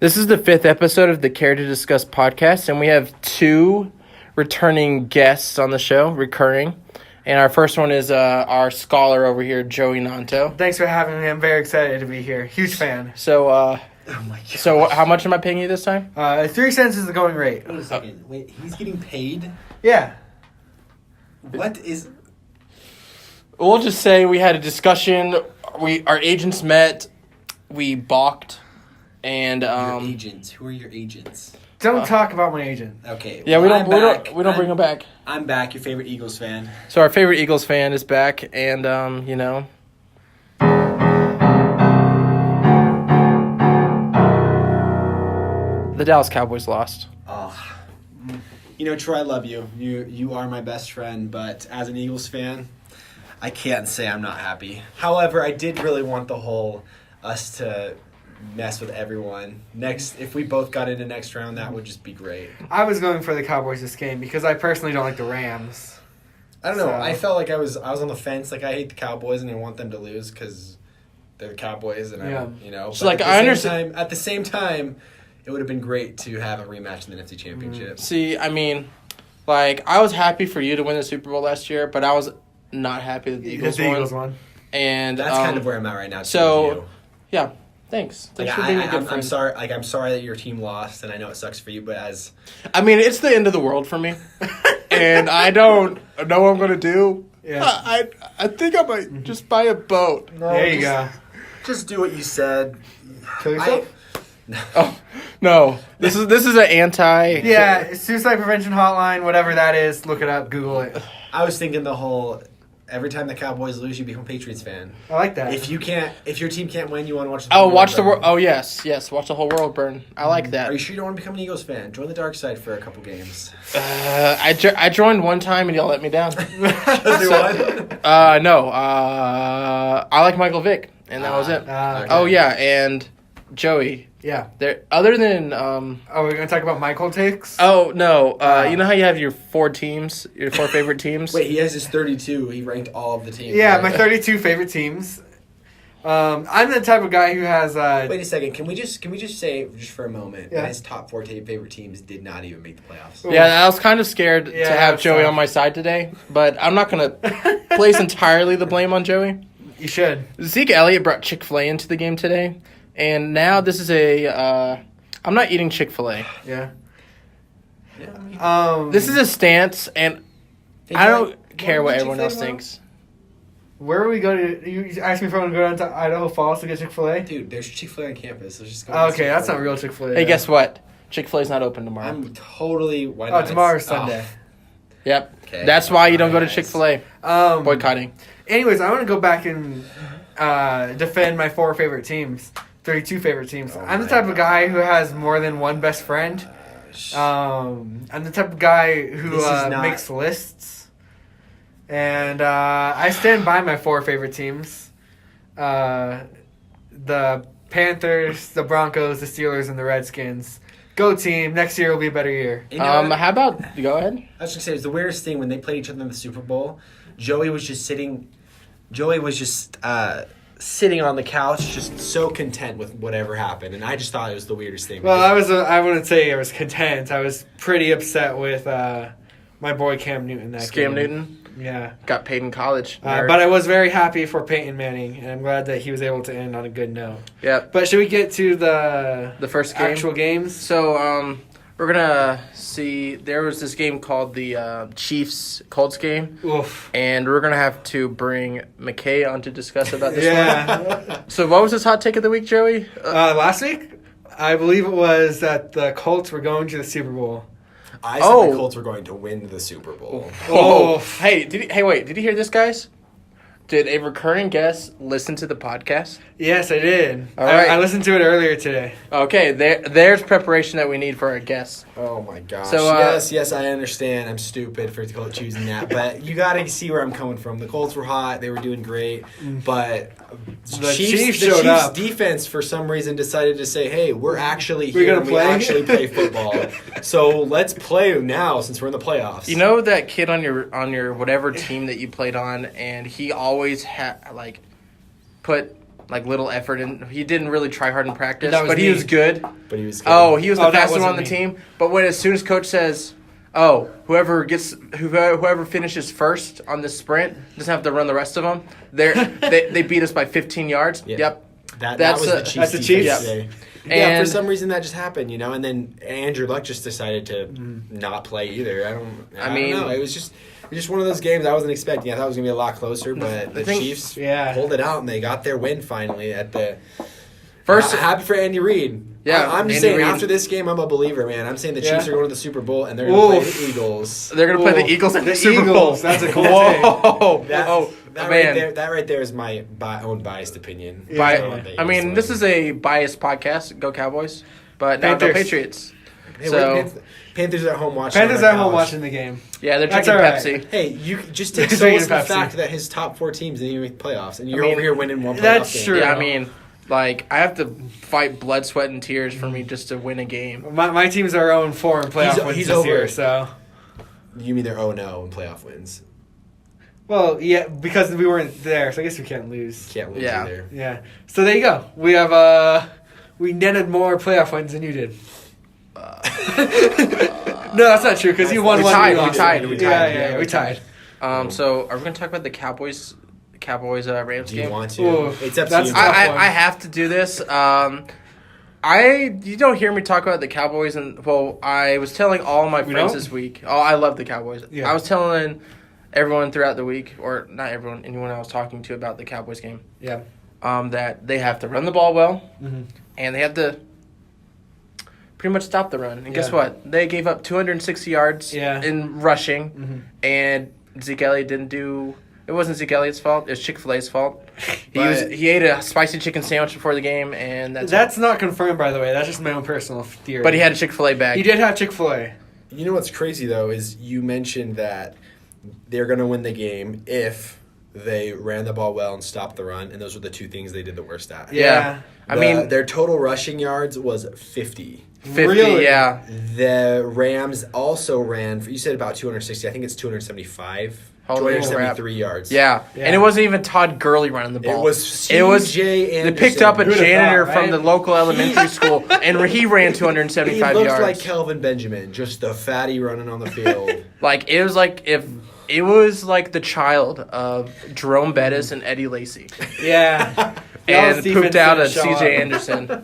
This is the 5th episode of the Care to Discuss podcast, and we have 2 returning guests on the show, recurring. And our first one is our scholar over here, Joey Nanto. Thanks for having me. I'm very excited to be here. Huge fan. So, Oh my god. so how much am I paying you this time? 3 cents is the going rate. Wait a second. Wait, he's getting paid? Yeah. What is... We'll just say we had a discussion. Our agents met. We balked, and Your agents. Who are your agents? Don't talk about my agent. Okay. yeah, well, I'm back. we don't bring them back. I'm back, your favorite Eagles fan. So our favorite Eagles fan is back, and the Dallas Cowboys lost. Oh. You know, Troy, I love you. You are my best friend, but as an Eagles fan, I can't say I'm not happy. However, I did really want us to mess with everyone. If we both got into next round, that would just be great. I was going for the Cowboys this game because I personally don't like the Rams. I don't know. So- I felt like I was on the fence. Like, I hate the Cowboys and I want them to lose because they're the Cowboys, and Yeah. So, But like, at the I same understand- time- at the same time, it would have been great to have a rematch in the NFC Championship. See, I mean, like, I was happy for you to win the Super Bowl last year, but I was not happy that the Eagles won. won. And That's kind of where I'm at right now. too, so- with you. yeah, thanks. Like, Thanks for being a good I'm friend. sorry. Like, I'm sorry that your team lost, and I know it sucks for you. But as I mean, it's the end of the world for me, and I don't know what I'm gonna do. Yeah. I think I might just buy a boat. There you go. just do what you said. Kill yourself? Oh no, this is an anti. Yeah, suicide prevention hotline, whatever that is. Look it up. Google it. I was thinking the whole. Every time the Cowboys lose, you become a Patriots fan. I like that. If your team can't win, you want to watch. Oh, watch the world. world. Oh yes, watch the whole world burn. I like that. Are you sure you don't want to become an Eagles fan? Join the dark side for a couple games. I joined one time and y'all let me down. What? No. I like Michael Vick, and that was it. okay. Oh yeah, and Joey. Yeah. There. Other than Oh, we're going to talk about Michael takes? Oh no. You know how you have your 4 teams, your 4 favorite teams. Wait, he has his 32. He ranked all of the teams. Yeah, right? my 32 favorite teams. I'm the type of guy who has... Wait a second. Can we just say just for a moment Yeah. that his top 4 favorite teams did not even make the playoffs? Yeah, I was kind of scared Yeah, to have that's Joey tough. on my side today, but I'm not gonna place entirely the blame on Joey. You should. Zeke Elliott brought Chick-fil-A into the game today, and now this is I'm not eating Chick-fil-A. Yeah. Yeah. This is a stance, and Hey, I Joey, don't care wanna what get everyone Chick-fil-A else tomorrow? thinks. Where are we going to... You asked me if I want to go down to Idaho Falls to get Chick-fil-A? Dude, there's Chick-fil-A on campus. Let's just go. Oh, to okay, that's not Chick-fil-A. real Chick-fil-A. Hey, guess what? Chick-fil-A's not open tomorrow. I'm totally. Why Oh, not? tomorrow's It's- Sunday. Yep. Okay. That's why you don't go to Nice. Chick-fil-A. Boycotting. Anyways, I want to go back and defend my 4 favorite teams. 32 favorite teams. Oh I'm the my type of guy God. who has more than one best friend. I'm the type of guy who This is not- makes lists. And I stand by my 4 favorite teams. The Panthers, the Broncos, the Steelers, and the Redskins. Go team. Next year will be a better year. You know what? How about go ahead? I was gonna say it's the weirdest thing when they played each other in the Super Bowl. Joey was just sitting on the couch, just so content with whatever happened, and I just thought it was the weirdest thing. Well, I wouldn't say I was content. I was pretty upset with my boy Cam Newton that Cam game. Newton Yeah. got paid in college. But I was very happy for Peyton Manning, and I'm glad that he was able to end on a good note. Yep. But should we get to the first game. actual games? So we're gonna see. There was this game called the Chiefs Colts game, Oof. and we're gonna have to bring McKay on to discuss about this one. Yeah. So what was his hot take of the week, Joey? Last week, I believe it was that the Colts were going to the Super Bowl. I said Oh. the Colts were going to win the Super Bowl. Oh, Oh. hey, did you hear this, guys? Did a recurring guest listen to the podcast? Yes, I did. All right. I listened to it earlier today. Okay, there's preparation that we need for our guests. Oh my gosh! So, yes, I understand. I'm stupid for choosing that, but you got to see where I'm coming from. The Colts were hot; they were doing great, but The Chiefs showed up. defense for some reason decided to say, "Hey, we're actually We're here. gonna and play?" We actually play football, so let's play now since we're in the playoffs." You know that kid on your whatever team that you played on, and he always had put like little effort, and he didn't really try hard in practice. That was But he me. was good. But he was good. Oh, he was the Oh, that fastest one on wasn't the me. team. But when as soon as coach says, "Oh, whoever finishes first on this sprint doesn't have to run the rest of them," they beat us by 15 yards. Yeah. Yep. That That's was a- the Chiefs. that's the defense Chiefs? today. Yeah, And- for some reason that just happened, and then Andrew Luck just decided to not play either. I mean- don't know. It was just one of those games I wasn't expecting. I thought it was gonna be a lot closer, but the think- Chiefs Yeah. pulled it out and they got their win finally at the. First, Happy for Andy Reid. Yeah, I'm just Andy saying. Reid. After this game, I'm a believer, man. I'm saying the Yeah. Chiefs are going to the Super Bowl and they're going to play Oof. the Eagles. they're gonna play the Ooh, Eagles in the the Super Bowl. Eagles, that's a cool Whoa! That, Oh, that man. right there is my own biased opinion. Bi- So the I mean, Eagles this win. is a biased podcast. Go Cowboys, but now go Panthers. Patriots. Hey, so- wait, Panthers at home watching. Panthers on at their home couch. watching the game. Yeah, they're That's drinking all right. Pepsi. Hey, you just take They're solace in the drinking Pepsi. fact that his top 4 teams didn't even make the playoffs, and you're mean, over here winning one playoff that's game. true. Yeah, I mean, like I have to fight blood, sweat, and tears for me just to win a game. My teams are 0-4 in playoff He's- wins he's this over year, it. so. You mean they're 0-0 in playoff wins? Well, yeah, because we weren't there, so I guess we can't lose. Can't lose Yeah. either. Yeah. So there you go. We have we netted more playoff wins than you did. No, that's not true because you won We one. tied, you we lost tied, one. we Yeah, tied. yeah, we tied. So are we gonna talk about the Cowboys Rams Do you game? want to? Ooh, It's up to that's you. tough. I, one. I have to do this. You don't hear me talk about the Cowboys, and well, I was telling all my We friends don't? this week. Oh, I love the Cowboys. Yeah. I was telling everyone throughout the week, or not everyone, anyone I was talking to about the Cowboys game, Yeah. that they have to run the ball well, Mhm. and they have to pretty much stop the run. And guess Yeah. what? They gave up 260 yards Yeah. in rushing, Mhm. and Zeke Elliott didn't do. It wasn't Zeke Elliott's fault. It was Chick-fil-A's fault. But- He ate a spicy chicken sandwich before the game, and That's not confirmed, by the way. That's just my own personal theory. But he had a Chick-fil-A bag. He did have Chick-fil-A. You know what's crazy though is you mentioned that they're going to win the game if they ran the ball well and stopped the run, and those were the two things they did the worst at. Yeah. I mean, their total rushing yards was 50. 50, Really? yeah. The Rams also ran. You said about 260. I think it's 275. Holy 273 yards. Yeah. Yeah. And it wasn't even Todd Gurley running the ball. It was It was CJ They Anderson. picked up a Who'd have janitor thought, from right? the local elementary school, and he ran 275 He looked yards. like Kelvin Benjamin, just the fatty running on the field. It was like if it was like the child of Jerome Bettis and Eddie Lacy, Yeah. and Y'all's defense pooped out a didn't show CJ up. Anderson.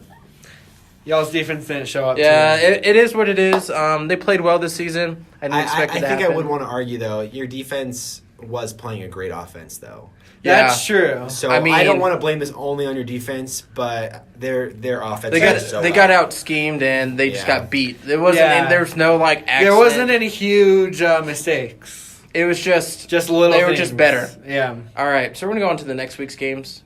Y'all's defense didn't show up. Yeah, too. it is what it is. They played well this season. I didn't expect it to think happen. I would want to argue though. Your defense was playing a great offense though. That's true. So I I mean- don't want to blame this only on your defense, but their offense. They got is so they well. got out schemed and they just Yeah. got beat. There wasn't Yeah. there was no like accident. There wasn't any huge mistakes. It was just Just little. They were things. just better. Yeah. all right. So we're gonna go on to the next week's games.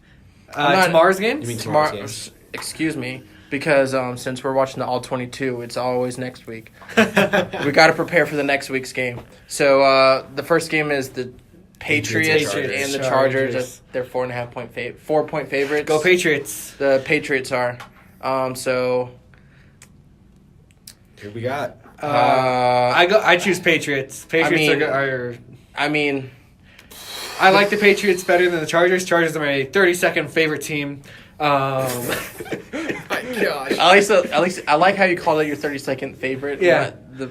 I'm not- Tomorrow's games. You mean Tomorrow, tomorrow's games? excuse me, because since we're watching the all 22, it's always next week. We got to prepare for the next week's game. So the first game is the Patriots, Patriots. and the Chargers. Chargers. They're 4.5 favorites. Go Patriots. The Patriots are. So Who we got? I choose Patriots. Patriots mean- are. I mean, I like the Patriots better than the Chargers. Chargers are my 32nd favorite team. My gosh. at least I like how you call it your 32nd favorite. Yeah. But the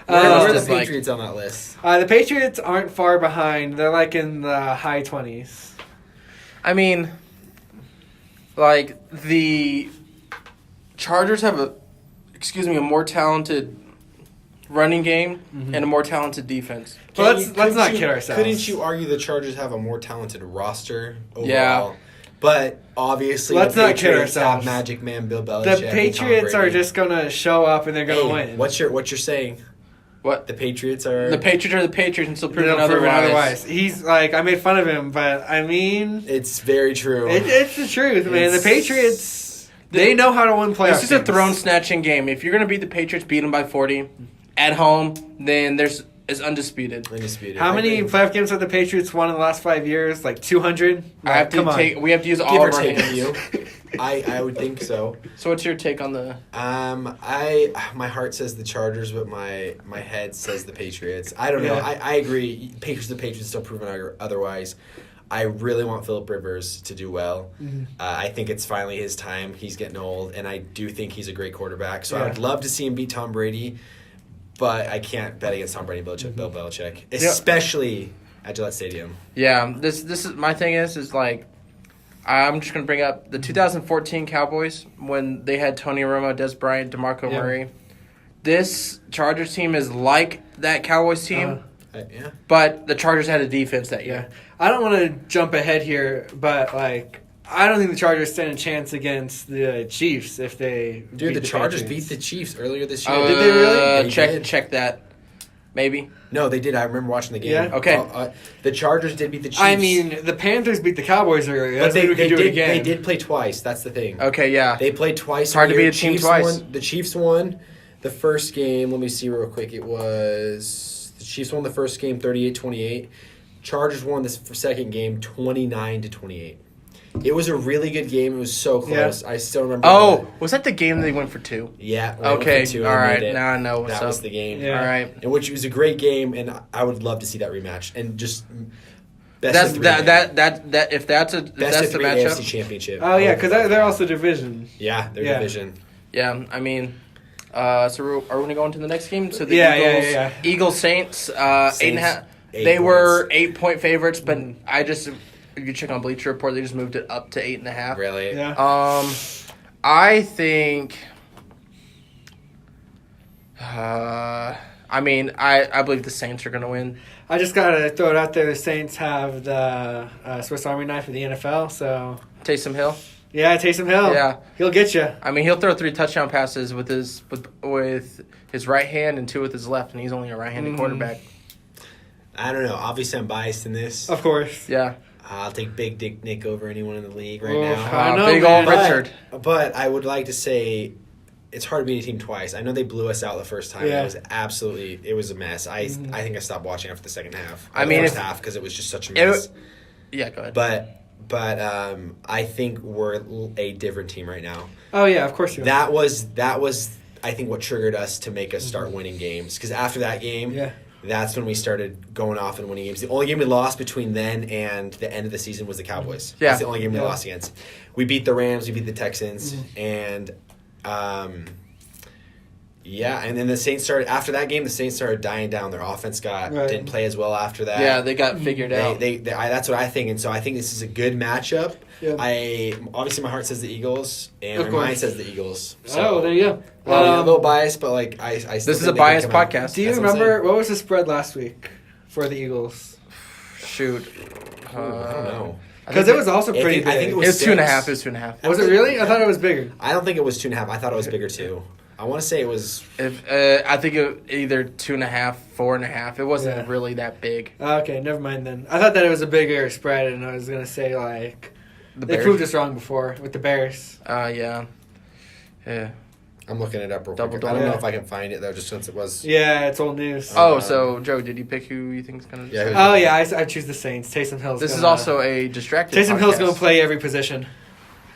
Where rest are the is like- Patriots on that list? The Patriots aren't far behind. They're like in the high 20s. I mean, like the Chargers have a more talented running game and a more talented defense. Well, Can't let's not couldn't kid ourselves. Couldn't you argue the Chargers have a more talented roster overall? Yeah. But obviously, Let's the not kid Patriots have ourselves. Magic Man Bill Belichick. The and Tom Patriots are Brady. just gonna show up and they're gonna Hey, win. what you're saying? What The Patriots are the Patriots are the Patriots until They're proven not proven otherwise. He's like, I made fun of him, but I mean, It's very true. it's the truth, man. It's- The Patriots, they know how to win playoff This is a games. throne snatching game. If you're gonna beat the Patriots, beat them by 40 at home, then it's undisputed. Undisputed. How I many agree. playoff games have the Patriots won in the last 5 years? Like 200? I have to Come on. we have to use Give all or of our take a hands. few. I would think so. So what's your take on the? My heart says the Chargers, but my head says the Patriots. I don't know. Yeah. I agree. The Patriots still proven otherwise. I really want Phillip Rivers to do well. I think it's finally his time. He's getting old, and I do think he's a great quarterback. So I would love to see him beat Tom Brady, but I can't bet against Tom Brady and Bill Belichick, especially at Gillette Stadium. Yeah, this is my thing is like I'm just gonna bring up the 2014 Cowboys when they had Tony Romo, Des Bryant, DeMarco Murray. This Chargers team is like that Cowboys team, but the Chargers had a defense that year. Yeah. I don't want to jump ahead here, but like I don't think the Chargers stand a chance against the Chiefs if they Dude, the Chargers Patriots. beat the Chiefs earlier this year. Did they really? They check did. check that. Maybe. No, they did. I remember watching the game. Yeah? Okay. The Chargers did beat the Chiefs. I mean, the Panthers beat the Cowboys earlier. but That's they, we they can do did. it again. They did play twice. That's the thing. Okay, yeah. They played twice. Hard to earlier. beat a team Chiefs twice. Won, the Chiefs won the first game. Let me see real quick. It was the Chiefs won the first game 38-28. Chargers won this second game 29-28. It was a really good game. It was so close. I still remember. Oh, was that the game they went for 2? Yeah. Okay. All All right. right. Now I know what's That up. was the game. Yeah. All right. And which was a great game, and I would love to see that rematch. And just best That's of three, that if that's best the of three matchup. AFC Championship. Oh yeah, because they're also division. Yeah, their Yeah. division. Yeah, I mean, so are we going to go into the next game? So the Yeah. Eagles Saints, 8.5. They were 8-point favorites, but I just if you check on Bleacher Report, they just moved it up to 8.5. Really? Yeah. I think. I mean, I believe the Saints are going to win. I just gotta throw it out there. The Saints have the Swiss Army knife of the NFL, so Taysom Hill. yeah, Taysom Hill. Yeah. He'll get you. I mean, he'll throw 3 touchdown passes with his right hand and 2 with his left, and he's only a right-handed quarterback. I don't know. Obviously, I'm biased in this. Of course. Yeah. I'll take Big Dick Nick over anyone in the league right Oof. now. I don't know, Big man. old Richard. But I would like to say it's hard to beat a team twice. I know they blew us out the first time. Yeah. It was a mess. I think I stopped watching after the second half. I mean, first if- half because it was just such a mess. Yeah, go ahead. But I think we're a different team right now. Oh yeah, of course you. That was I think what triggered us to make us start winning games because after that game, Yeah. that's when we started going off and winning games. The only game we lost between then and the end of the season was the Cowboys. Yeah. That's the only game we Yeah. lost against. We beat the Rams, we beat the Texans, and and then the Saints started after that game. The Saints started dying down. Their offense didn't play as well after that. Yeah, they got figured out. That's what I think, and so I think this is a good matchup. Yeah. Obviously my heart says the Eagles, and Of my mind course. says the Eagles. Oh, there you go. Well, a little biased, but like I still This think is a they can biased come out. podcast. Do you That's what I'm remember saying. what was the spread last week for the Eagles? Shoot. I don't know. Because it was also I pretty think- I think big. it It was was 2.5. 6. It was 2.5. Was it really? I thought it was bigger. I don't think it was 2.5. I thought it was bigger too. I want to say it was. I think it either 2.5, 4.5. It wasn't Yeah. really that big. Okay, never mind then. I thought that it was a bigger spread, and I was gonna say like The they Bears. proved us wrong before with the Bears. Yeah. I'm looking it up real Double quick. I don't know double. if I can find it though, just since it was. Yeah, it's old news. Oh, so Joe, did you pick who you think is gonna? Yeah, Oh yeah, I choose the Saints. Taysom Hill's. This is gonna- also a distracted. Taysom Hill's podcast. gonna play every position.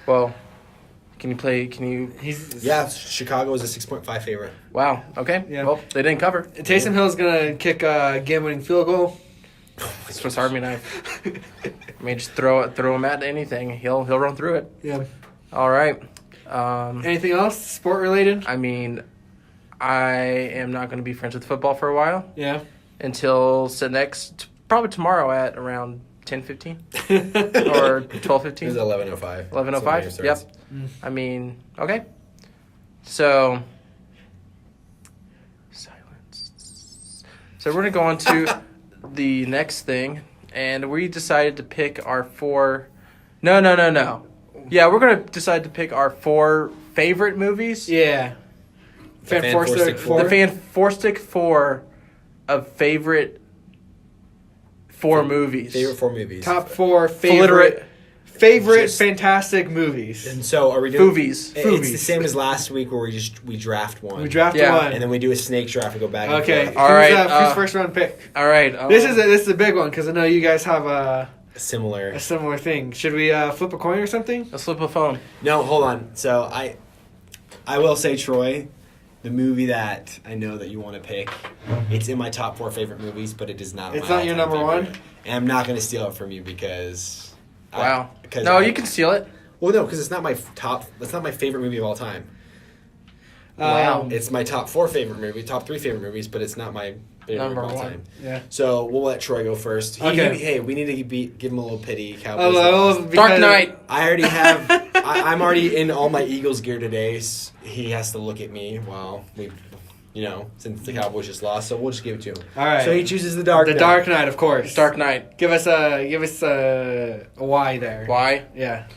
Well, can you play? Can you? He's Yeah, Chicago is a 6.5 favorite. Wow. Okay. Yeah. Well, they didn't cover. Taysom Hill's gonna kick a game-winning field goal. Swiss Army knife. I mean, just throw him at anything. He'll run through it. Yeah. All right. Anything else sport related? I mean, I am not going to be friends with football for a while Yeah. until probably tomorrow at around 10:15 or 12:15. It was 11:05. 11:05. Yep. I mean, okay. So, silence. So we're gonna go on to the next thing, and we decided to pick our 4. No. Yeah, we're gonna decide to pick our 4 favorite movies. Yeah. The Fan Forstick Fanforstic 4. The Fanforstic 4 of favorite 4 movies. Favorite 4 movies. Top 4 Favorite favorite Just- fantastic movies. And so are we doing? movies. It's the same as last week where we draft one. We draft Yeah. one. and then we do a snake draft and go back. Okay. And forth. All right, Who's first round pick? All right. This is a big one because I know you guys have a Similar. similar thing. Should we flip a coin or something? Let's flip a phone. No, hold on. So I will say Troy. the movie that I know that you want to pick. It's in my top 4 favorite movies, but it is not. It's my not your all-time number favorite. one? And I'm not going to steal it from you because. Wow. Because No, you can steal it. Well, no, because it's not my top. That's not my favorite movie of all time. Wow. It's my top 4 favorite movie, top 3 favorite movies, but it's not my favorite Number of all one. time. Yeah. So we'll let Troy go first. Okay. Hey, we need to give him a little pity. Oh, Cowboys. well, Dark Knight. I already have. I'm already in all my Eagles gear today. So he has to look at me while we, since the Cowboys just lost. So we'll just give it to him. All right. So he chooses the Dark. The Knight. Dark Knight, of course. Dark Knight. Give us a why there. Why? Yeah.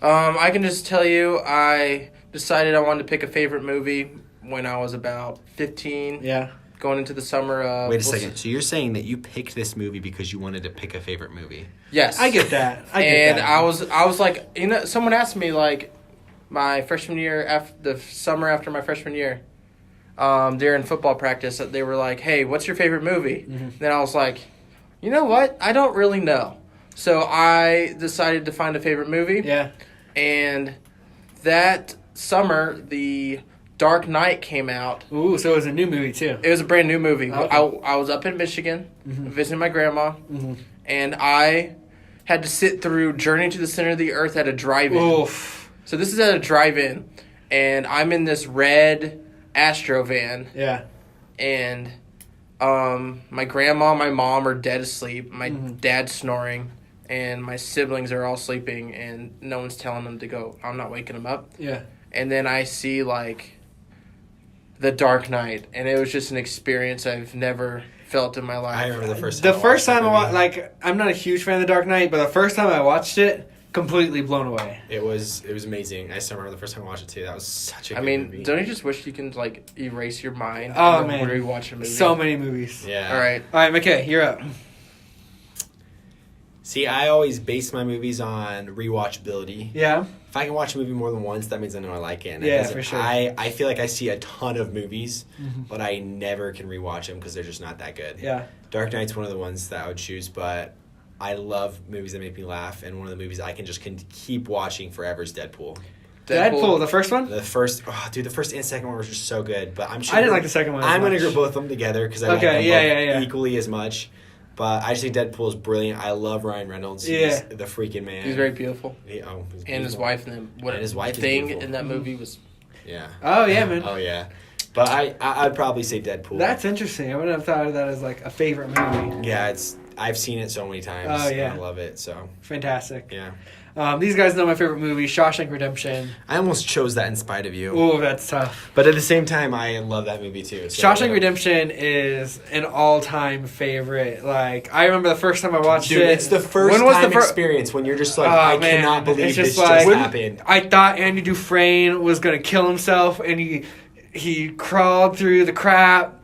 I can just tell you, I decided I wanted to pick a favorite movie when I was about 15. Yeah. Going into the summer of... Wait a second. So you're saying that you picked this movie because you wanted to pick a favorite movie? Yes. I get that. And I was like, someone asked me, like, my freshman year, the summer after my freshman year, during football practice, they were like, hey, what's your favorite movie? Mm-hmm. Then I was like, you know what? I don't really know. So I decided to find a favorite movie. Yeah. And that summer, the Dark Knight came out. Ooh, so it was a new movie too. It was a brand new movie. Okay. I was up in Michigan visiting my grandma, and I had to sit through Journey to the Center of the Earth at a drive-in. Oof. So this is at a drive-in, and I'm in this red Astro van, Yeah. and my grandma and my mom are dead asleep. My dad's snoring, and my siblings are all sleeping, and no one's telling them to go. I'm not waking them up. Yeah. And then I see, like, The Dark Knight, and it was just an experience I've never felt in my life. I remember the first time. The first time I watched watched, like, I'm not a huge fan of The Dark Knight, but the first time I watched it, completely blown away. it was amazing. I still remember the first time I watched it too. That was such a good I mean, movie. don't you just wish you can, like, erase your mind? Oh, and man. rewatch a movie? So many movies. Yeah. All right. All right, McKay, you're up. See, I always base my movies on rewatchability. Yeah. If I can watch a movie more than once, that means I know I like it. And Yeah, it doesn't- for sure. I feel like I see a ton of movies, but I never can rewatch them because they're just not that good. Yeah. Dark Knight's one of the ones that I would choose, but I love movies that make me laugh, and one of the movies I can just keep watching forever is Deadpool. Deadpool, the first one? The first and second one were just so good, but I'm sure I didn't like the second one as I'm going to much. group both of them together because I like Okay, them yeah, both yeah. equally as much. But I just think Deadpool is brilliant. I love Ryan Reynolds. He's Yeah. the freaking man. He's very beautiful. He's And his beautiful. wife, and And his wife is thing beautiful. in that movie was... Yeah. Oh, yeah, man. Oh yeah. But I'd probably say Deadpool. That's interesting. I wouldn't have thought of that as, like, a favorite movie. Yeah, I've seen it so many times. Oh, yeah. I love it. So Fantastic. yeah. These guys know my favorite movie, Shawshank Redemption. I almost chose that in spite of you. Ooh, that's tough. But at the same time, I love that movie too. So, Shawshank Redemption is an all-time favorite. Like, I remember the first time I watched Dude, it. it's the first When was time the fir- experience when you're just like, Oh, I man. cannot believe It's this just like- just happened. I thought Andy Dufresne was gonna kill himself, and he crawled through the crap,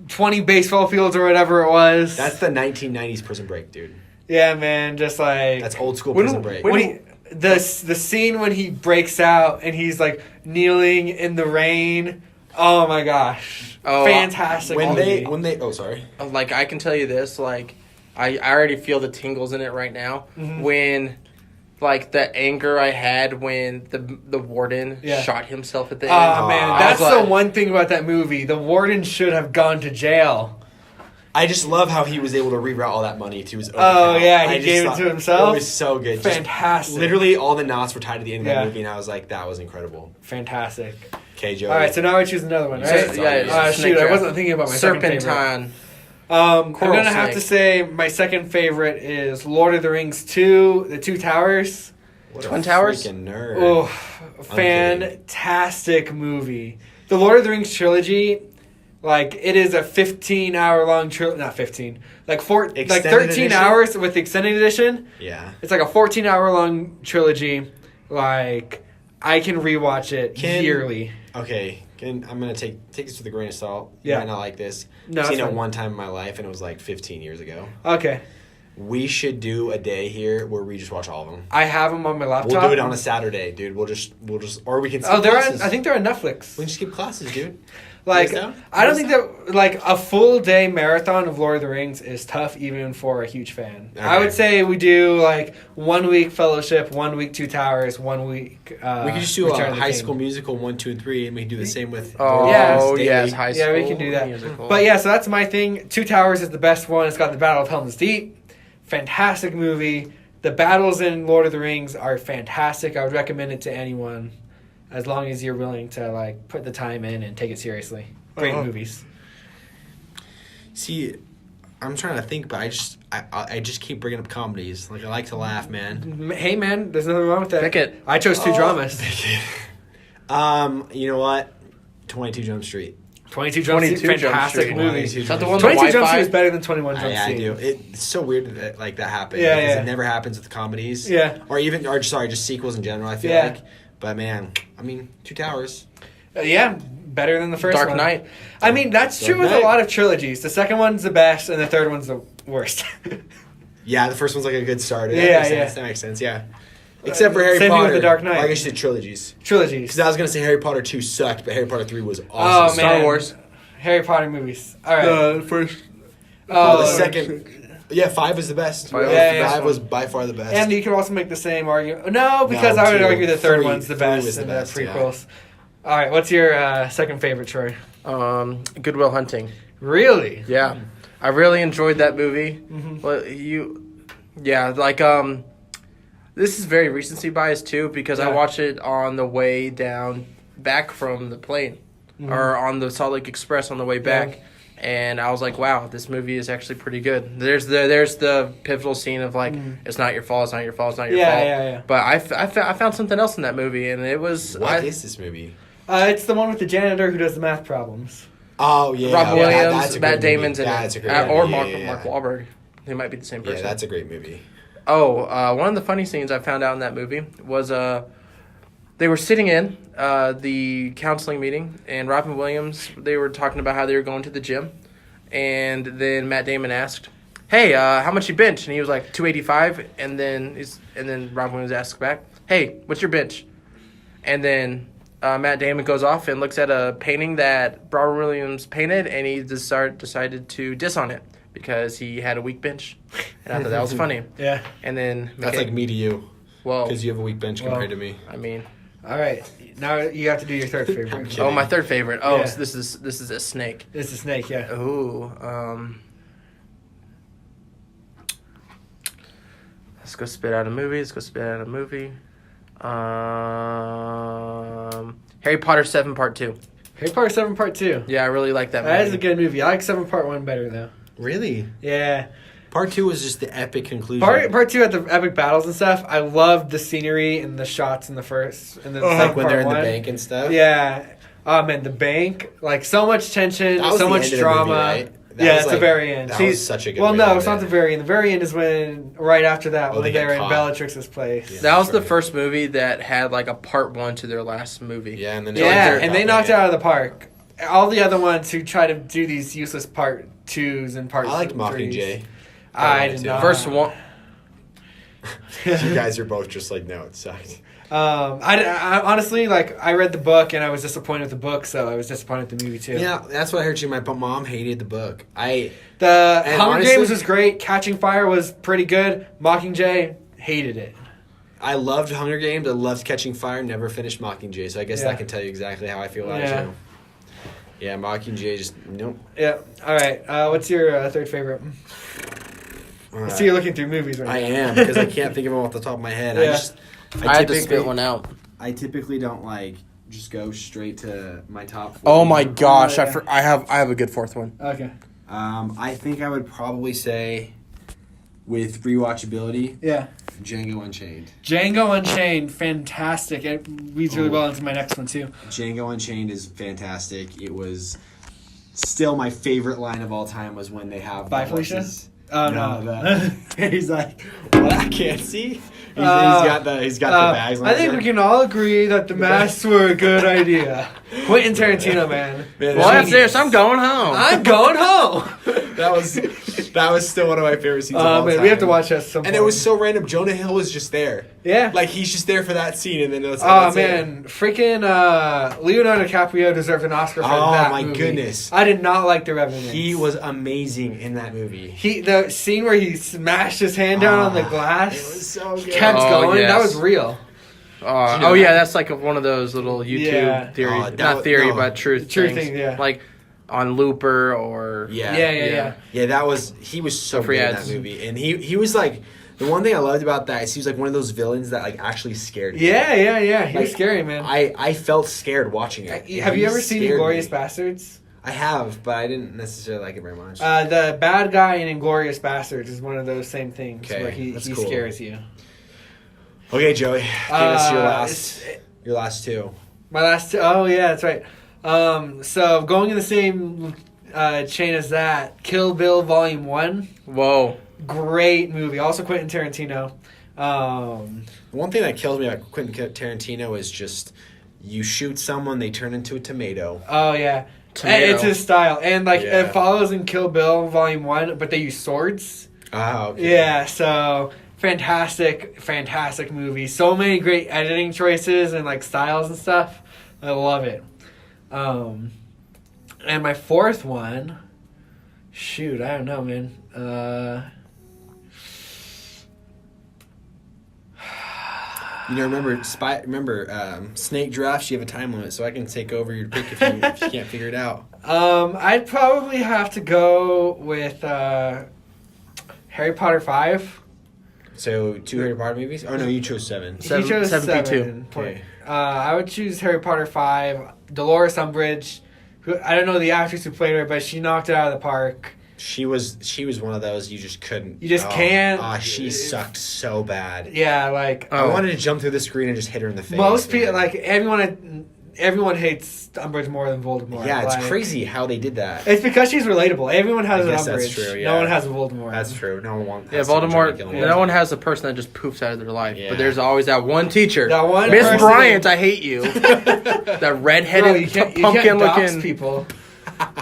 20 baseball fields or whatever it was. That's the 1990s Prison Break, dude. Yeah, man. Just like That's old school When- Prison Break. when the scene when he breaks out and he's like kneeling in the rain. Oh my gosh! Oh, Fantastic. movie. Oh, sorry. Like, I can tell you this, like, I already feel the tingles in it right now. Mhm. When, like, the anger I had when the warden Yeah. shot himself at the Oh end. man, I that's was the like- one thing about that movie. The warden should have gone to jail. I just love how he was able to reroute all that money to his own Oh, account. yeah, he I just gave it thought to himself? It was so good. Just Fantastic. literally all the knots were tied to the end of Yeah. that movie, and I was like, that was incredible. Fantastic. Okay, Joey. All right, so now I choose another one, right? So- yeah, Shoot, I wasn't thinking about my second favorite. Serpentine. I'm Coral gonna have snake. to say my second favorite is Lord of the Rings 2, The Two Towers. What a Twin Towers? freaking nerd. Oh, kidding. fantastic movie. The Lord of the Rings trilogy, like, it is a 15-hour long trilogy. Not 15. Like, Extended 13 edition? hours with the extended edition. Yeah. It's like a 14-hour long trilogy. Like, I can rewatch it yearly. Okay, I'm gonna take this with a grain of salt. You Yeah. might not like this. No, I've seen it's it fine. one time in my life, and it was like 15 years ago. Okay. we should do a day here where we just watch all of them. I have them on my laptop. We'll do it on a Saturday, dude. We'll just, or we can skip Oh, they're classes. on, I think they're on Netflix. We can skip classes, dude. Like, You guys down? I don't think that, like, a full day marathon of Lord of the Rings is tough even for a huge fan. Okay. I would say we do, like, 1 week Fellowship, 1 week Two Towers, 1 week, We could just do Return a of the High King. School Musical 1, 2, and 3, and we can do the same with. Oh, Yeah. yes, high school. Yeah, we can do that. Musical. But yeah, so that's my thing. Two Towers is the best one. It's got the Battle of Helm's Deep. Fantastic movie. The battles in Lord of the Rings are fantastic. I would recommend it to anyone as long as you're willing to, like, put the time in and take it seriously. Great movies. See, I'm trying to think, but I just keep bringing up comedies. Like, I like to laugh, man. Hey, man, there's nothing wrong with that. Pick it. I chose two dramas. You know what? 22 Jump Street. 22 Jump Street, 22 Jump fantastic Street. movie. 22 Is that the Jump one Street. with 22 Jump Wi-Fi? Street is better than 21 Jump I Street. do. It's so weird that like that happened. Yeah, because yeah. it never happens with comedies. Yeah. Or sorry, just sequels in general. I feel Yeah. like. But man, I mean, Two Towers. Yeah, better than the first Dark one. Knight. I mean, that's Dark true with a Knight. lot of trilogies. The second one's the best, and the third one's the worst. Yeah, the first one's like a good start. Yeah, That makes yeah. sense. That makes sense. Yeah. Except for Harry same thing Potter. with The Dark Knight. Well, I guess you did trilogies. Trilogies. Because I was gonna say Harry Potter 2 sucked, but Harry Potter 3 was Oh, awesome. man. Star Wars. Harry Potter movies. All right. First. The second. Yeah, 5 was the best. Five was the best Five was by far the best. And you can also make the same argument. No, because No, I would two. argue the third Three- one's the three best was the in the best, yeah. prequels. All right, what's your second favorite, Troy? Goodwill Hunting. Really? Yeah, I really enjoyed that movie. Mhm. Well, this is very recency bias too because I Yeah. watched it on the way down back from the plane, Mhm. or on the Salt Lake Express on the way back, and I was like, wow, this movie is actually pretty good. There's the pivotal scene of like, it's not your fault, it's not your fault, it's not your Yeah, fault. yeah, yeah. But I found something else in that movie, and it was What is this movie? It's the one with the janitor who does the math problems. Oh yeah, Robin yeah, Williams, that's a great Matt movie. Damon's in That's a it, great movie. or Yeah, Mark Wahlberg. They might be the same person. Yeah, that's a great movie. Oh, one of the funny scenes I found out in that movie was they were sitting in the counseling meeting, and Robin Williams, they were talking about how they were going to the gym, and then Matt Damon asked, "Hey, how much you bench?" And he was like 285, and then Robin Williams asked back, "Hey, what's your bench?" And then Matt Damon goes off and looks at a painting that Robin Williams painted, and he decided to diss on it because he had a weak bench, and I thought that was funny. Yeah. And then That's like me to you, well, because you have a weak bench Well, compared to me. I mean, All right. Now you have to do your third favorite. kidding. oh, my third favorite. Oh, Yeah. so this is a snake. It's a snake, yeah. Ooh, let's go spit out a movie. Harry Potter 7 Part 2. Harry Potter 7 Part 2. Yeah, I really like that movie. That is a good movie. I like 7 Part 1 better, though. Really? Yeah. Part 2 was just the epic conclusion. Part 2 had the epic battles and stuff. I loved the scenery and the shots in the first. And then like when they're in the one. bank and stuff. Yeah. Oh, man, the bank. Like, so much tension, That was so the much end of the drama. movie, right? That Yeah, was it's the like- very end. That See, was such a good well, way to no, it's end not it. the very end. The very end is when, right after that, Oh, when they they're get in caught. Bellatrix's place. Yeah. That was the Sorry. first movie that had like a part 1 to their last movie. Yeah, and then Yeah, like, and they knocked it out of the park. All the other ones who try to do these useless part 2s and part I liked 3s. Mockingjay. I wanted did to. not. First one. You guys are both just like, no, it sucked. I honestly, like, I read the book and I was disappointed with the book, so I was disappointed with the movie too. Yeah, that's what I heard too. My mom hated the book. The And Hunger honestly- Games was great. Catching Fire was pretty good. Mockingjay, hated it. I loved Hunger Games. I loved Catching Fire. Never finished Mockingjay, so I guess Yeah. that can tell you exactly how I feel about it Yeah. too. Yeah, Mockingjay just nope. Yeah. All right. What's your third favorite? I see you're looking through movies right I now. am because I can't think of them off the top of my head. Yeah. I had to spit one out. I typically don't like just go straight to my top 4. Oh my gosh, yeah. I have a good fourth one. Okay. I think I would probably say, with rewatchability, Yeah. Django Unchained. Django Unchained, fantastic. It leads really well into my next one too. Django Unchained is fantastic. It was still my favorite line of all time was when they have Bye, the Felicia? horses. Oh no. He's like, what? I can't see. He's got the bags. I think we can all agree that the masks were a good idea. Quentin Tarantino, man. Man, Well, that's that's this. I'm going home. I'm going home. That was still one of my favorite scenes of all Man, time. we have to watch that some And it was so random. Jonah Hill was just there. Yeah. Like, he's just there for that scene, and then it was Oh man, freaking Leonardo DiCaprio deserved an Oscar for Oh, that my movie. goodness. I did not like The Revenant. He was amazing in that movie. The scene where he smashed his hand down on the glass. It was so good. Kept Oh, going. yes. That was real. Oh yeah, that's like one of those little YouTube Yeah. theory, Oh, that not was- theory, no. but truth Truth things. thing, yeah. Like on Looper or Yeah. Yeah, he was so Free good in ads. that movie. And he was like, the one thing I loved about that is he was like one of those villains that like actually scared me. Yeah. He was Like, scary, man. I felt scared watching it. Have He you ever seen scared Inglourious me. Bastards? I have, but I didn't necessarily like it very much. The bad guy in Inglourious Bastards is one of those same things Okay, where he that's cool. scares you. Okay, Joey, give us it's- your last two. My last two, oh yeah, that's right. So going in the same chain as that, Kill Bill Volume 1, Whoa. great movie. Also Quentin Tarantino. The one thing that kills me about Quentin Tarantino is just you shoot someone, they turn into a tomato. Oh yeah. Tomato. And it's his style. And like Yeah. it follows in Kill Bill Volume 1, but they use swords. Oh, okay. Yeah, so fantastic movie. So many great editing choices and like styles and stuff. I love it. And my fourth one, shoot, I don't know, man. You know, remember Snake Drafts, you have a time limit, so I can take over your pick if you can't figure it out. I'd probably have to go with Harry Potter 5. So, 2 Harry Potter movies? Oh, no, you chose 7. He chose 7P2. Okay. I would choose Harry Potter 5. Dolores Umbridge, who I don't know the actress who played her, but she knocked it out of the park. She was one of those you just couldn't. You just can't. She sucked so bad. Yeah, like I wanted to jump through the screen and just hit her in the face. most people, man. like everyone hates Umbridge more than Voldemort. Yeah, it's Like, crazy how they did that. It's because she's relatable. Everyone has I an guess that's Umbridge. true, No yeah. one has a Voldemort. That's true. No one wants. Yeah, Voldemort. No one has a person that just poofs out of their life, Yeah. but there's always that one teacher. That one Miss person- Bryant, I hate you. That Bro, redheaded you can't pumpkin dox looking. people.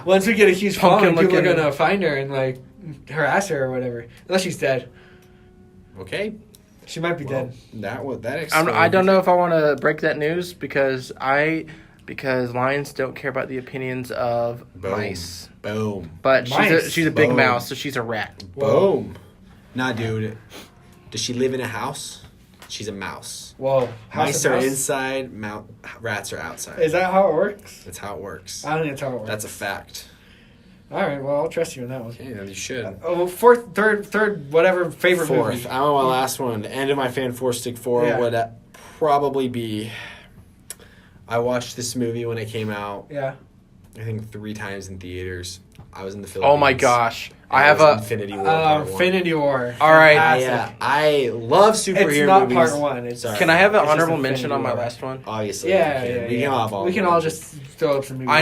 Once we get a huge following, people are Pumpkin-looking- gonna find her and like harass her or whatever. Unless she's dead. Okay. She might be Well, dead. that. I don't know if I want to break that news because lions don't care about the opinions of Boom. mice. Boom. But Mice? she's a big Boom. mouse, so she's a rat. Boom. Nah, dude. Does she live in a house? She's a mouse. Whoa. House Mice of are Mouse? inside. Rats are outside. Is that how it works? That's how it works. I don't think that's how it works. That's a fact. All right. Well, I'll trust you on that one. Okay, then you should. Oh, fourth, third, whatever favorite Fourth. movie. I'm on my last one. The end of my Fan Four Stick 4 Yeah. would probably be. I watched this movie when it came out. Yeah. I think 3 times in theaters. I was in the Philippines. Oh my gosh. and I it have was a. Infinity War. Part One. Infinity War. All right. Fantastic. I love superhero It's not movies. part one. It's Sorry. Can I have an It's just honorable Infinity mention on my War. last one? Obviously. Yeah, we can. yeah, We yeah. can all have We can all just throw up some movies. I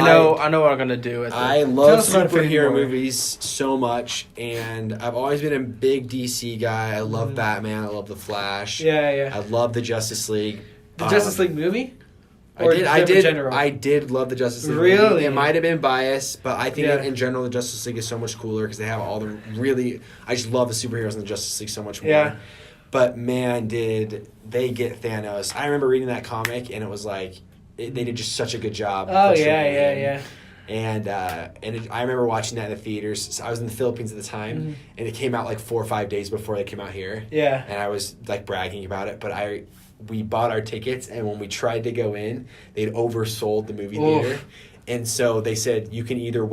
know what I'm gonna do. I Tell love us about Infinity superhero War. movies so much, and I've always been a big DC guy. I love Batman. I love the Flash. Yeah. I love the Justice League. The Justice League movie? I Or did. just in general? I did love the Justice League. Really? movie. It might have been biased, but I think Yeah. in general the Justice League is so much cooler because they have all the really. I just love the superheroes in the Justice League so much more. Yeah. But man, did they get Thanos? I remember reading that comic, and it was like they did just such a good job. Oh, portraying yeah. him. And I remember watching that in the theaters. So I was in the Philippines at the time, and it came out like 4 or 5 days before they came out here. Yeah. And I was like bragging about it, but we bought our tickets, and when we tried to go in, they'd oversold the movie Oof. theater. And so they said you can either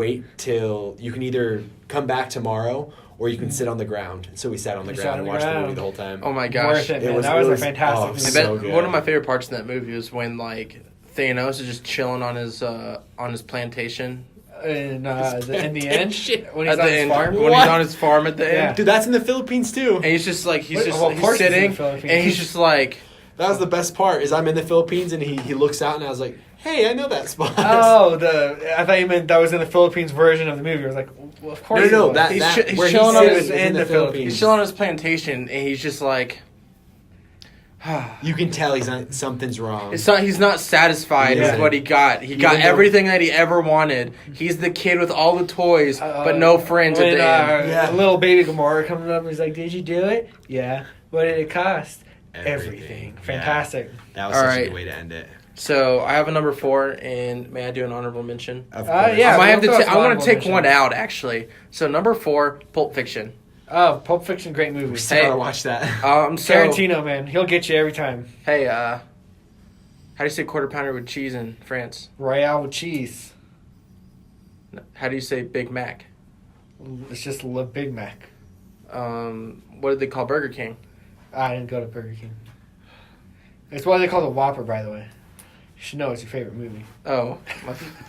come back tomorrow or you can sit on the ground. And so we sat on the You ground sat and on the watched the ground. movie the whole time. Oh my Worth gosh. it, It man. was- That it was a was- fantastic oh, I movie. bet so good. one of my favorite parts in that movie was when like Thanos is just chilling on his plantation In the end, when he's at on the his end farm. when he's on his farm at the Yeah. end. Dude, that's in the Philippines too. And he's just like Wait, well, of course he's he's in sitting the Philippines. and he's just like That was the best part. Is I'm in the Philippines and he looks out and I was like, "Hey, I know that spot." Oh, I thought you meant that was in the Philippines version of the movie. I was like, well, of course. No, it was. He's that he's where chilling he on sits his- is in the Philippines. he's chilling on his plantation and he's just like You can tell something's wrong. He's not satisfied Yeah. with what he got. He got Even though- everything that he ever wanted. He's the kid with all the toys, but no friends at When the end. Yeah. little baby Gamora comes up, he's like, "Did you do it? Yeah. What did it cost? Everything. Yeah. Fantastic." That was All such a right. good way to end it. So I have a number 4, and may I do an honorable mention? Of yeah. I might have to. we'll throw I want honorable to take mention. one out actually. So number 4, Pulp Fiction. Oh, Pulp Fiction, great movie. We still gotta watch that. So Tarantino, man, he'll get you every time. hey, how do you say quarter pounder with cheese in France? Royale with cheese. How do you say Big Mac? It's just a Big Mac. What did they call Burger King? I didn't go to Burger King. It's what they call the Whopper, by the way. You should know it's your favorite movie. Oh,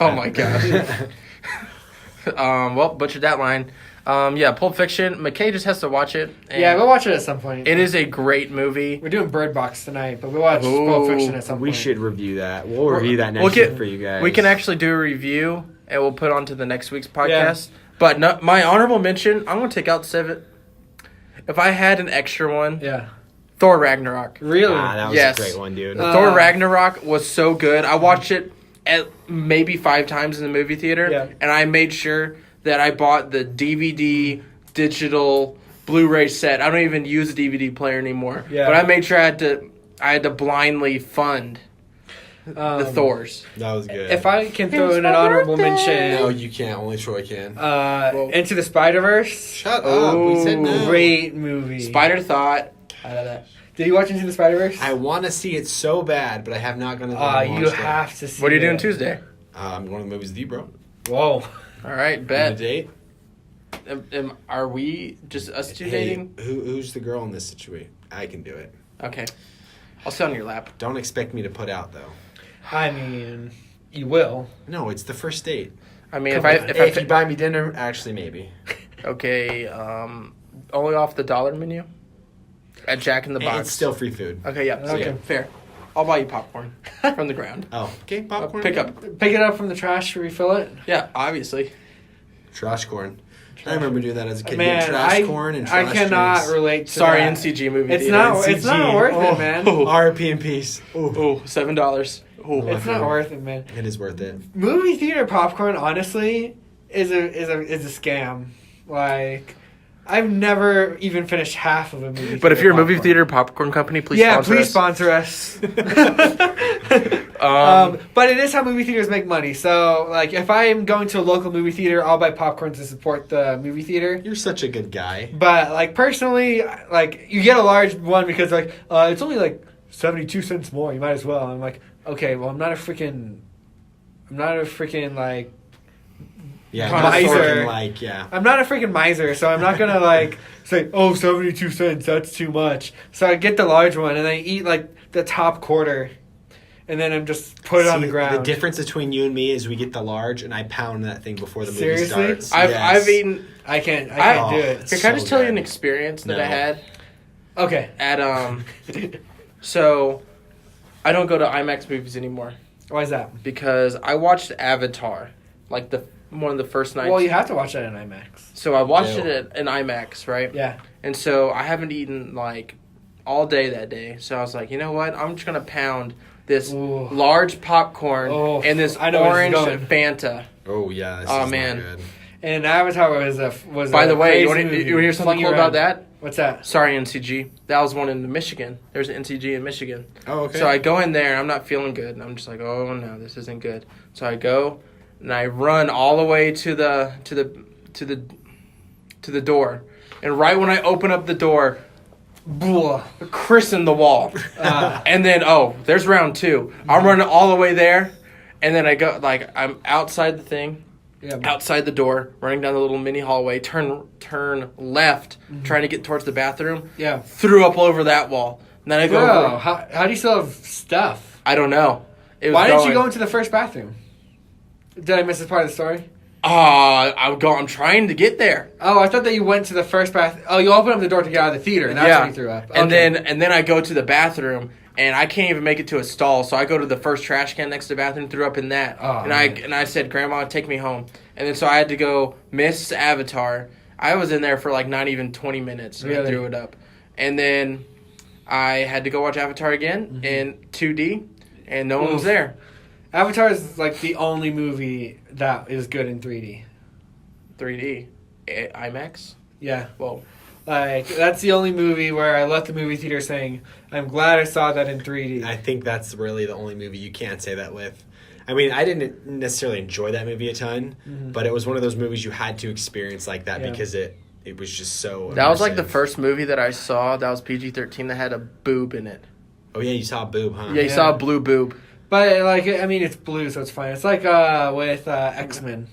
oh my gosh. Well, butchered that line. Yeah, Pulp Fiction. McKay just has to watch it. and Yeah, we'll watch it at some point. It is a great movie. We're doing Bird Box tonight, but we'll watch Ooh, Pulp Fiction at some We point. should review that. We'll review that next We'll get- week for you guys. We can actually do a review, and we'll put on to the next week's podcast. But no, my honorable mention, I'm going to take out 7. If I had an extra one, Yeah. Thor Ragnarok. Really? That was Yes. a great one, dude. Thor Ragnarok was so good. I watched it at maybe 5 times in the movie theater, Yeah. and I made sure that I bought the DVD, digital, Blu-ray set. I don't even use a DVD player anymore. Yeah. But I made sure I had to blindly fund the Thors. That was good. If I can throw in an honorable No, mention, you can't. Only Troy can. Into the Spider-Verse. Shut up. We said no. Great movie. Spider Thought. Did you watch Into the Spider-Verse? I want to see it so bad, but I have not gone to You have to see What are you doing it. Tuesday? I'm going to the movies with you, bro. Whoa. All right, On a bet. date. Are we just us two Hey, dating? who's the girl in this situation? I can do it. Okay. I'll sit on your lap. Don't expect me to put out, though. I mean, you will. No, it's the first date. I mean, Come if on. I If you buy me dinner, actually, maybe. okay, only off the dollar menu at Jack in the Box. It's still free food. Okay, yeah, Okay. okay, fair. I'll buy you popcorn from the ground. Oh, okay, popcorn. Pick up. Pick it up from the trash, refill it. Yeah, obviously. Trash corn. I remember doing that as a kid. Man, Getting trash corn and I trash cannot drinks. relate to Sorry, that. NCG movie It's theater. not. It's not NCG. worth it, man. RP in peace. Ooh. Oh, $7. Oh, It's not worth it, man. It is worth it. Movie theater popcorn, honestly, is a scam. Like, I've never even finished half of a movie. but if you're a movie popcorn. theater popcorn company, please yeah, sponsor please us. sponsor us. Um, But it is how movie theaters make money. So, like, if I am going to a local movie theater, I'll buy popcorn to support the movie theater. You're such a good guy. But, like, personally, like, you get a large one because, like, it's only, like, 72 cents more. You might as well. I'm like, okay, well, I'm not a freaking, like, Yeah, Miser. not fucking like, yeah. I'm not a freaking miser, so I'm not gonna like say, oh, 72 cents, that's too much. So I get the large one and I eat like the top quarter, and then I'm just put it on the See, ground. The difference between you and me is we get the large, and I pound that thing before the movie Seriously? starts. I've Yes. eaten. I can't do Oh, it. it's Can I just so tell you good. an experience that No. I had Okay. at So, I don't go to IMAX movies anymore Why is that? because I watched Avatar, like one of the first nights. Well, you have to watch that in IMAX. So I watched Ew. it in IMAX, right? Yeah. And so I haven't eaten like all day that day. So I was like, you know what? I'm just gonna pound this Ooh. large popcorn Oh, and this I know where this orange is Fanta. Oh yeah. This Oh, is man. Not good. And Avatar was. By a the way, crazy you want movie. to hear something Flung cool around. about that? What's that? Sorry, NCG. That was one in Michigan. There's an NCG in Michigan. Oh okay. So I go in there and I'm not feeling good. And I'm just like, oh no, this isn't good. So I go and I run all the way to the door. And right when I open up the door, Blah. Chris in the wall. And then there's round 2. I'm running all the way there. And then I go I'm outside the thing. Yeah. Outside the door, running down the little mini hallway, turn left, trying to get towards the bathroom. Yeah. Threw up all over that wall. And then I go Bro, over. how do you still have stuff? I don't know. It was Why didn't you going- go into the first bathroom? Did I miss this part of the story? I'm trying to get there. Oh, I thought that you went to the first bath. Oh, you opened up the door to get out of the theater, and that's when you threw up. And Okay. then I go to the bathroom and I can't even make it to a stall, so I go to the first trash can next to the bathroom, threw up in that. Oh, and man. I said, "Grandma, take me home." And then so I had to go miss Avatar. I was in there for like not even 20 minutes and I Really? threw it up. And then I had to go watch Avatar again in 2D, and no one was Oof. there. Avatar is like the only movie that is good in 3D. 3D, IMAX. Yeah. Well, Like, that's the only movie where I left the movie theater saying, I'm glad I saw that in 3D. I think that's really the only movie you can't say that with. I mean, I didn't necessarily enjoy that movie a ton, but it was one of those movies you had to experience like that Yeah. because it was just so that was like the immersive. first movie that I saw that was PG-13 that had a boob in it. Oh, yeah, you saw a boob, huh? Yeah, you saw a blue boob. But, like, I mean, it's blue, so it's fine. It's like with X-Men.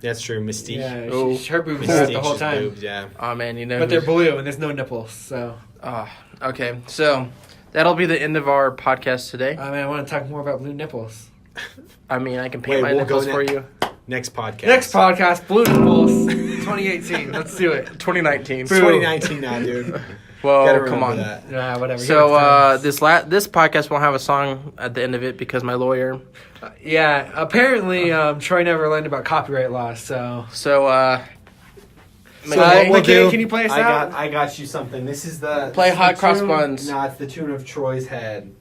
That's true. Mystique. Yeah, Oh. her boobs are out the Mystique's whole just time. boobs, yeah. Oh man, you know. But they're blue, and there's no nipples, so... Okay, so that'll be the end of our podcast today. I mean, I want to talk more about blue nipples. I mean, I can paint Wait, my we'll go nipples for you. Next podcast. Next podcast, Blue Nipples 2018. Let's do it. 2019. It's 2019 now, dude. Gotta Well, remember come on. that. Nah, whatever. So this podcast won't have a song at the end of it because my lawyer. Yeah, apparently Troy never learned about copyright law, so... McKay, what we'll can you play us out? I got you something. This is the... Play this is Hot the Cross tune- Buns. No, it's the tune of Troy's Head.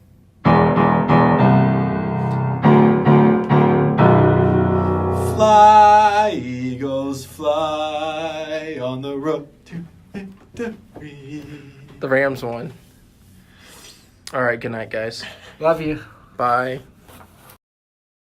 Fly, eagles, fly on the road to victory. the Rams won. All right, good night, guys. Love you. Bye.